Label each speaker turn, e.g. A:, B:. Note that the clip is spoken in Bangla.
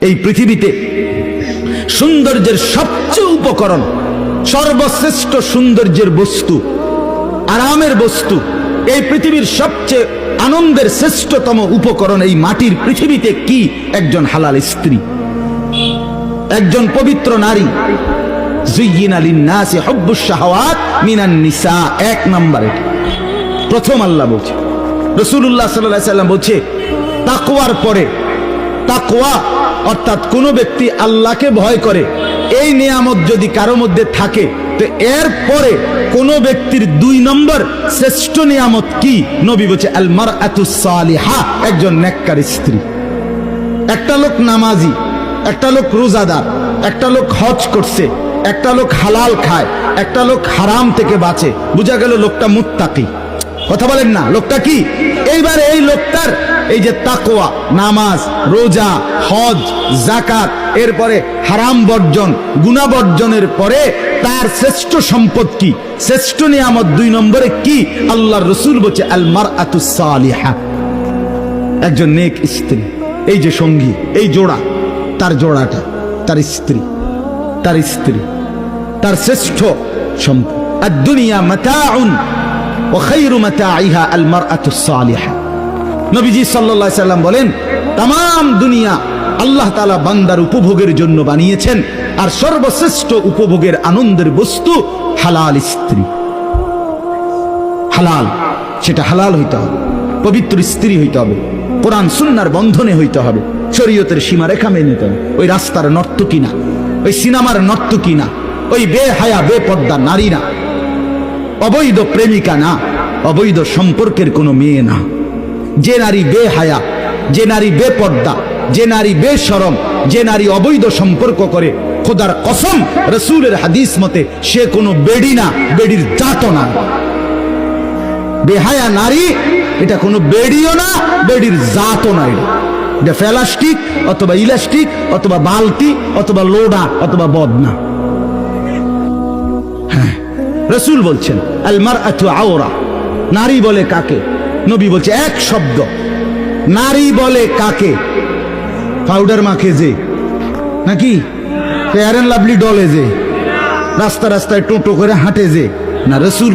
A: এই পৃথিবীতে সৌন্দর্যের সবচেয়ে উপকরণ, সর্বশ্রেষ্ঠ সৌন্দর্যের বস্তু, আরামের বস্তু, এই পৃথিবীর সবচেয়ে আনন্দের শ্রেষ্ঠতম উপকরণ এই মাটির পৃথিবীতে কি? একজন হালাল স্ত্রী, একজন পবিত্র নারী। যুয়্যিনা লিন-নাসি হুব্বুশ শাহাওয়াত মিনান নিসা, এক নম্বরে প্রথম আল্লাহ বলছে। রাসূলুল্লাহ সাল্লাল্লাহু আলাইহি সাল্লাম বলছে তাকওয়ার পরে, তাকওয়া অর্থাৎ কোন ব্যক্তি আল্লাহকে ভয় করে, এই নিয়ামত যদি কারো মধ্যে থাকে, তো এর পরে কোন ব্যক্তির 2 নম্বর শ্রেষ্ঠ নিয়ামত কি? নবী বলছে আল মারআতুস সালিহা, একজন নেককার স্ত্রী। একটা লোক নামাজি, একটা লোক রোজাদার, একটা লোক হজ করছে, একটা লোক হালাল খায়, একটা লোক হারাম থেকে বাঁচে, বোঝা গেল লোকটা মুত্তাকি। কথা বলেন না, লোকটা কি? এইবার এই লোকটার এই যে তাকওয়া, নামাজ, রোজা, হজ, যাকাত, এরপরে হারাম বর্জন, গুনাহ বর্জনের পরে তার শ্রেষ্ঠ সম্পদ কি? শ্রেষ্ঠ নিয়ামত 2 নম্বরে কি? আল্লাহর রাসূল বলছে আল মারআতুস সালিহা, একজন নেক স্ত্রী। এই যে সঙ্গী, এই জোড়া, তার জোড়াটা তার স্ত্রী, তার স্ত্রী তার শ্রেষ্ঠ সম্পদ। আদ-দুনিয়া মাতাউন ওয়া খায়রু মাতাইহা আল মারআতুস সালিহা। নবীজি সাল্লাল্লাহু আলাইহি সাল্লাম বলেন तमाम দুনিয়া আল্লাহ তাআলা বান্দার উপভোগের জন্য বানিয়েছেন, আর সর্বশ্রেষ্ঠ উপভোগের আনন্দের বস্তু হালাল স্ত্রী। হালাল, সেটা হালাল হইতে হবে, পবিত্র স্ত্রী হইতে হবে, কোরআন সুন্নাহর বন্ধনে হইতে হবে, শরীয়তের সীমারেখা মেনে নিতে হবে। ওই রাস্তার নর্তকী না, ওই সিনেমার নর্তকী না, ওই বেহায়া বেপর্দা নারী না, অবৈধ প্রেমিকা না, অবৈধ সম্পর্কের কোনো মেয়ে না। যে নারী বেহায়া, যে নারী বেপর্দা, যে নারী বেশরম, যে নারী অবৈধ সম্পর্ক করে, খোদার কসম রাসূলের হাদিস মতে সে কোনো বেডি না, বেডির জাতও না। বেহায়া নারী এটা কোনো বেডিও না, বেডির জাতও না। এটা প্লাস্টিক অথবা ইলাস্টিক অথবা বালতি অথবা লোডা অথবা বদনা। হ্যাঁ, রাসূল বলছেন আল মারআতু আওরা, নারী বলে কাকে? নবী বলছে এক শব্দ, নারী বলে কাকে? পাউডার মাখে যে, নাকি ফেয়ার এন্ড লাভলি ডলে যে, রাস্তা রাস্তায় টোটো করে হাঁটে যে, না। রাসূল